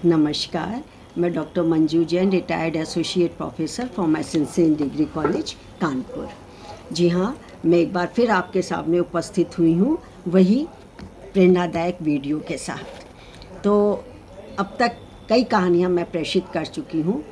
नमस्कार, मैं doctor Manju Jain, retired associate professor from essential degree college Kanpur. जी हाँ, मैं एक बार फिर आपके सामने उपस्थित हुई हूँ, वही प्रेरणादायक वीडियो के साथ। तो अब तक कई कहानियाँ मैं प्रेषित कर चुकी हूँ,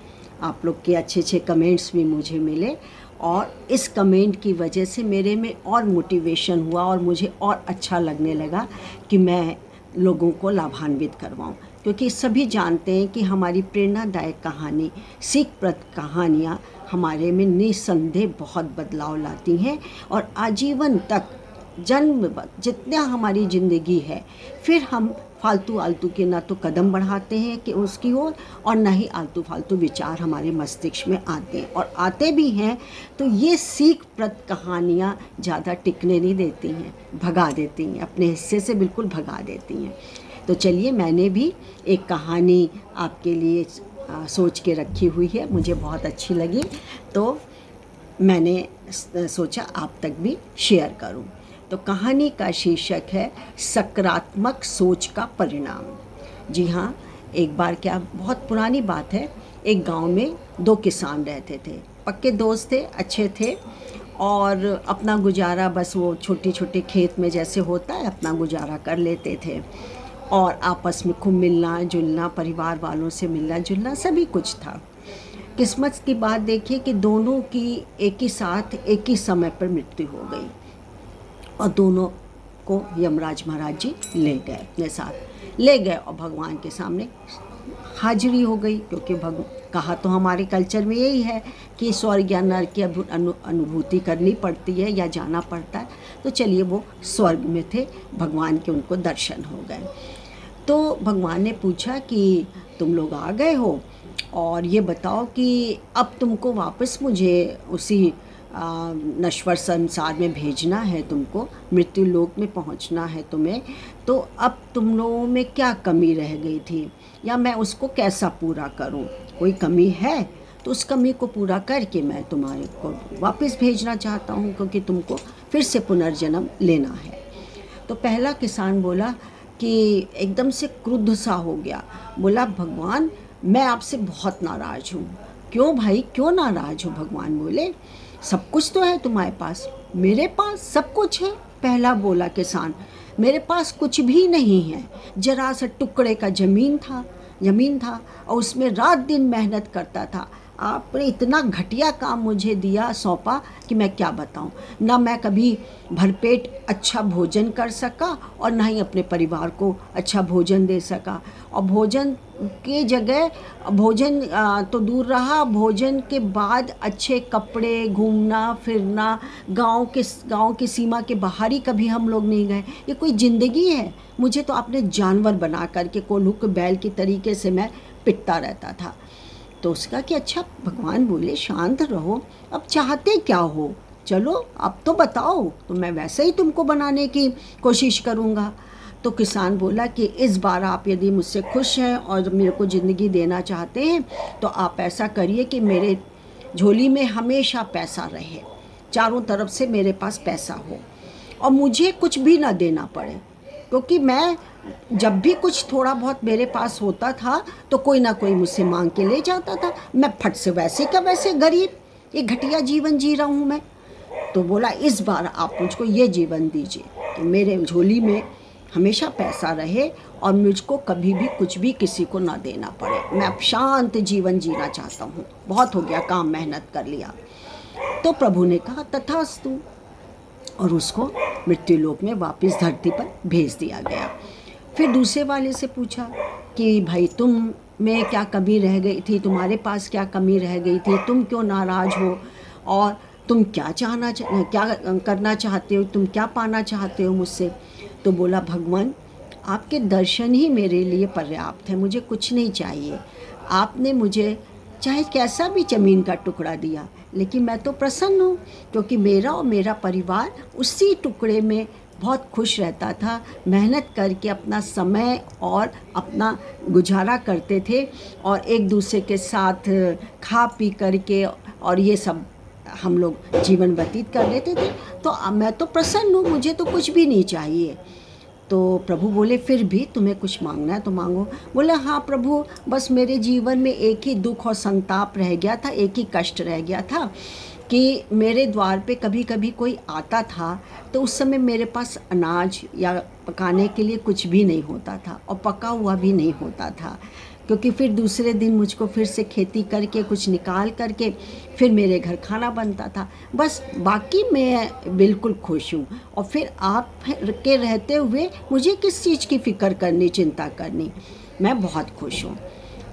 आप लोग के अच्छे अच्छे कमेंट्स भी मुझे मिले और इस कमेंट की वजह से मेरे में और मोटिवेशन हुआ और मुझे और अच्छा लगने लगा कि मैं लोगों को लाभान्वित करवाऊँ, क्योंकि सभी जानते हैं कि हमारी प्रेरणादायक कहानी, सीखप्रद कहानियाँ हमारे में निस्संदेह बहुत बदलाव लाती हैं और आजीवन तक जन्म जितना हमारी ज़िंदगी है, फिर हम फालतू आलतू के ना तो कदम बढ़ाते हैं कि उसकी ओर और ना ही आलतू फालतू विचार हमारे मस्तिष्क में आते हैं, और आते भी हैं तो ये सीखप्रद कहानियाँ ज़्यादा टिकने नहीं देती हैं, भगा देती हैं, अपने हिस्से से बिल्कुल भगा देती हैं। तो चलिए, मैंने भी एक कहानी आपके लिए सोच के रखी हुई है, मुझे बहुत अच्छी लगी तो मैंने सोचा आप तक भी शेयर करूं। तो कहानी का शीर्षक है सकारात्मक सोच का परिणाम। जी हाँ, एक बार क्या, बहुत पुरानी बात है, एक गांव में दो किसान रहते थे, पक्के दोस्त थे, अच्छे थे और अपना गुजारा बस वो छोटे छोटे खेत में जैसे होता है अपना गुजारा कर लेते थे और आपस में खूब मिलना जुलना, परिवार वालों से मिलना जुलना, सभी कुछ था। किस्मत की बात देखिए कि दोनों की एक ही साथ एक ही समय पर मृत्यु हो गई और दोनों को यमराज महाराज जी ले गए, अपने साथ ले गए और भगवान के सामने हाजिरी हो गई, क्योंकि कहा तो हमारे कल्चर में यही है कि स्वर्ग या नरक की अनुभूति करनी पड़ती है या जाना पड़ता है। तो चलिए, वो स्वर्ग में थे, भगवान के उनको दर्शन हो गए। तो भगवान ने पूछा कि तुम लोग आ गए हो और ये बताओ कि अब तुमको वापस मुझे उसी नश्वर संसार में भेजना है, तुमको मृत्यु लोक में पहुंचना है तुम्हें, तो अब तुम लोगों में क्या कमी रह गई थी या मैं उसको कैसा पूरा करूं? कोई कमी है तो उस कमी को पूरा करके मैं तुम्हारे को वापस भेजना चाहता हूं, क्योंकि तुमको फिर से पुनर्जन्म लेना है। तो पहला किसान बोला कि एकदम से क्रुद्ध सा हो गया, बोला भगवान मैं आपसे बहुत नाराज़ हूँ। क्यों भाई, क्यों नाराज़ हो? भगवान बोले सब कुछ तो है तुम्हारे पास। मेरे पास सब कुछ है, पहला बोला किसान, मेरे पास कुछ भी नहीं है, जरा सा टुकड़े का ज़मीन था और उसमें रात दिन मेहनत करता था। आपने इतना घटिया काम मुझे दिया, सौंपा कि मैं क्या बताऊं। ना मैं कभी भरपेट अच्छा भोजन कर सका और ना ही अपने परिवार को अच्छा भोजन दे सका, और भोजन के जगह भोजन तो दूर रहा, भोजन के बाद अच्छे कपड़े, घूमना फिरना, गांव की सीमा के बाहर ही कभी हम लोग नहीं गए। ये कोई ज़िंदगी है? मुझे तो आपने जानवर बना करके कोल्हू के बैल के तरीके से मैं पिटता रहता था। तो उसका कि अच्छा, भगवान बोले शांत रहो, अब चाहते क्या हो, चलो अब तो बताओ, तो मैं वैसे ही तुमको बनाने की कोशिश करूँगा। तो किसान बोला कि इस बार आप यदि मुझसे खुश हैं और मेरे को ज़िंदगी देना चाहते हैं तो आप ऐसा करिए कि मेरे झोली में हमेशा पैसा रहे, चारों तरफ से मेरे पास पैसा हो और मुझे कुछ भी ना देना पड़े, क्योंकि मैं जब भी कुछ थोड़ा बहुत मेरे पास होता था तो कोई ना कोई मुझसे मांग के ले जाता था। मैं फट से वैसे का वैसे गरीब, ये घटिया जीवन जी रहा हूँ मैं। तो बोला इस बार आप मुझको ये जीवन दीजिए कि मेरे झोली में हमेशा पैसा रहे और मुझको कभी भी कुछ भी किसी को ना देना पड़े। मैं अब शांत जीवन जीना चाहता हूँ, बहुत हो गया काम, मेहनत कर लिया। तो प्रभु ने कहा तथास्तु, और उसको मृत्यु लोक में वापस धरती पर भेज दिया गया। फिर दूसरे वाले से पूछा कि भाई तुम में क्या कमी रह गई थी, तुम्हारे पास क्या कमी रह गई थी, तुम क्यों नाराज़ हो और तुम क्या करना चाहते हो, तुम क्या पाना चाहते हो मुझसे? तो बोला भगवान आपके दर्शन ही मेरे लिए पर्याप्त है, मुझे कुछ नहीं चाहिए। आपने मुझे चाहे कैसा भी ज़मीन का टुकड़ा दिया, लेकिन मैं तो प्रसन्न हूँ, क्योंकि मेरा और मेरा परिवार उसी टुकड़े में बहुत खुश रहता था, मेहनत करके अपना समय और अपना गुजारा करते थे और एक दूसरे के साथ खा पी करके और ये सब हम लोग जीवन व्यतीत कर लेते थे। तो मैं तो प्रसन्न हूँ, मुझे तो कुछ भी नहीं चाहिए। तो प्रभु बोले फिर भी तुम्हें कुछ मांगना है तो मांगो। बोले हाँ प्रभु, बस मेरे जीवन में एक ही दुख और संताप रह गया था, एक ही कष्ट रह गया था कि मेरे द्वार पे कभी कभी कोई आता था तो उस समय मेरे पास अनाज या पकाने के लिए कुछ भी नहीं होता था और पका हुआ भी नहीं होता था, क्योंकि फिर दूसरे दिन मुझको फिर से खेती करके कुछ निकाल करके फिर मेरे घर खाना बनता था। बस बाकी मैं बिल्कुल खुश हूँ, और फिर आप के रहते हुए मुझे किस चीज़ की फ़िक्र करनी, चिंता करनी, मैं बहुत खुश हूँ।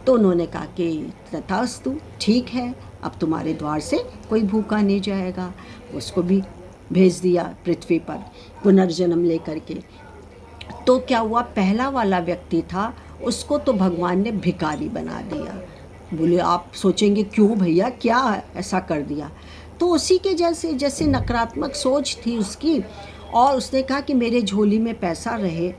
तो उन्होंने कहा कि तथास्तु, ठीक है, अब तुम्हारे द्वार से कोई भूखा नहीं जाएगा। उसको भी भेज दिया पृथ्वी पर पुनर्जन्म लेकर के। तो क्या हुआ, पहला वाला व्यक्ति था उसको तो भगवान ने भिखारी बना दिया। बोले आप सोचेंगे क्यों भैया, क्या ऐसा कर दिया? तो उसी के जैसे जैसे नकारात्मक सोच थी उसकी, और उसने कहा कि मेरे झोली में पैसा रहे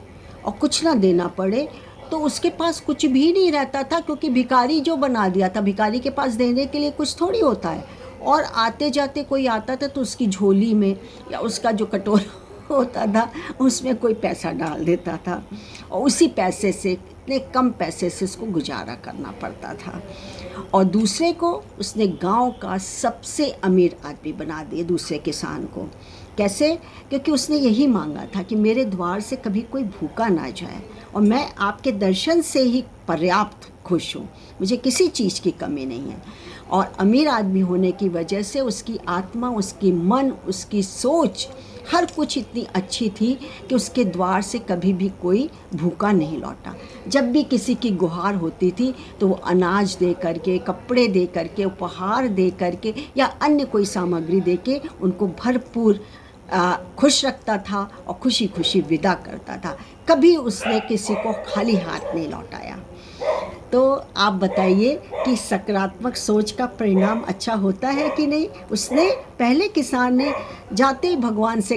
और कुछ ना देना पड़े, तो उसके पास कुछ भी नहीं रहता था, क्योंकि भिखारी जो बना दिया था, भिखारी के पास देने के लिए कुछ थोड़ी होता है। और आते जाते कोई आता था तो उसकी झोली में या उसका जो कटोरा होता था उसमें कोई पैसा डाल देता था, और उसी पैसे से, इतने कम पैसे से उसको गुजारा करना पड़ता था। और दूसरे को उसने गांव का सबसे अमीर आदमी बना दिया, दूसरे किसान को। कैसे? क्योंकि उसने यही मांगा था कि मेरे द्वार से कभी कोई भूखा ना जाए, और मैं आपके दर्शन से ही पर्याप्त खुश हूँ, मुझे किसी चीज़ की कमी नहीं है। और अमीर आदमी होने की वजह से उसकी आत्मा, उसकी मन, उसकी सोच, हर कुछ इतनी अच्छी थी कि उसके द्वार से कभी भी कोई भूखा नहीं लौटा। जब भी किसी की गुहार होती थी तो वो अनाज दे करके, कपड़े दे करके, उपहार दे करके या अन्य कोई सामग्री दे के उनको भरपूर खुश रखता था और खुशी खुशी विदा करता था। कभी उसने किसी को खाली हाथ नहीं लौटाया। तो आप बताइए कि सकारात्मक सोच का परिणाम अच्छा होता है कि नहीं? उसने, पहले किसान ने जाते ही भगवान से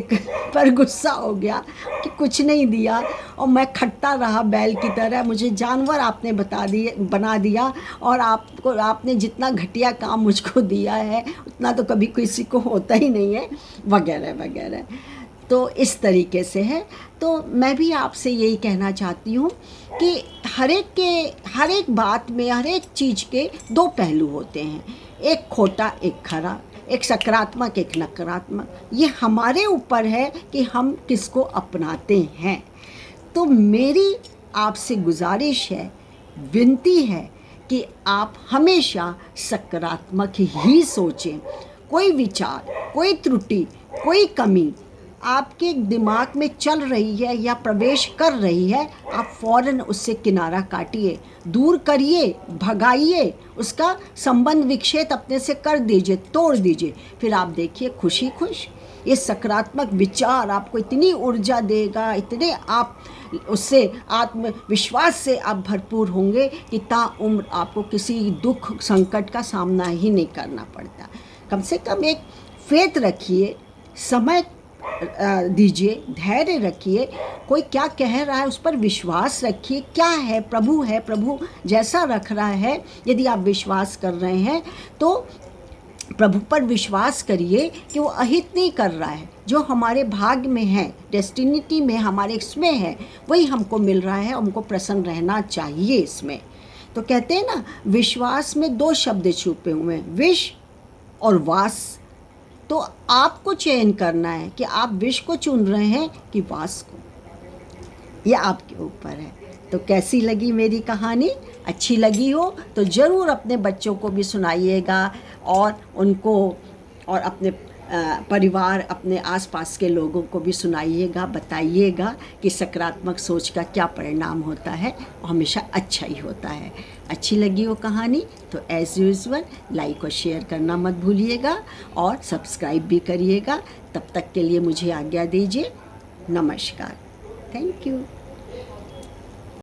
पर गुस्सा हो गया कि कुछ नहीं दिया और मैं खटता रहा बैल की तरह, मुझे जानवर आपने बना दिया, और आपने जितना घटिया काम मुझको दिया है उतना तो कभी किसी को होता ही नहीं है, वगैरह वगैरह। तो इस तरीके से है। तो मैं भी आपसे यही कहना चाहती हूँ कि हर एक बात में, हर एक चीज़ के दो पहलू होते हैं, एक खोटा एक खरा, एक सकारात्मक एक नकारात्मक। ये हमारे ऊपर है कि हम किसको अपनाते हैं। तो मेरी आपसे गुजारिश है, विनती है कि आप हमेशा सकारात्मक ही सोचें। कोई विचार, कोई त्रुटि, कोई कमी आपके दिमाग में चल रही है या प्रवेश कर रही है, आप फ़ौरन उससे किनारा काटिए, दूर करिए, भगाइए, उसका संबंध विच्छेद अपने से कर दीजिए, तोड़ दीजिए। फिर आप देखिए खुशी खुश। ये सकारात्मक विचार आपको इतनी ऊर्जा देगा, इतने आप उससे आत्मविश्वास से आप भरपूर होंगे कि ताउम्र आपको किसी दुख संकट का सामना ही नहीं करना पड़ता। कम से कम एक फेथ रखिए, समय दीजिए, धैर्य रखिए, कोई क्या कह रहा है उस पर विश्वास रखिए। क्या है, प्रभु जैसा रख रहा है, यदि आप विश्वास कर रहे हैं तो प्रभु पर विश्वास करिए कि वो अहित नहीं कर रहा है। जो हमारे भाग्य में है, डेस्टिनिटी में, हमारे इसमें है, वही हमको मिल रहा है, हमको प्रसन्न रहना चाहिए इसमें। तो कहते हैं ना, विश्वास में दो शब्द छुपे हुए हैं, विश और वास। तो आपको चयन करना है कि आप विष को चुन रहे हैं कि वास को, यह आपके ऊपर है। तो कैसी लगी मेरी कहानी? अच्छी लगी हो तो ज़रूर अपने बच्चों को भी सुनाइएगा, और उनको, और अपने परिवार, अपने आसपास के लोगों को भी सुनाइएगा, बताइएगा कि सकारात्मक सोच का क्या परिणाम होता है, और हमेशा अच्छा ही होता है। अच्छी लगी हो कहानी तो एज़ यूजुअल लाइक और शेयर करना मत भूलिएगा, और सब्सक्राइब भी करिएगा। तब तक के लिए मुझे आज्ञा दीजिए। नमस्कार। Thank you.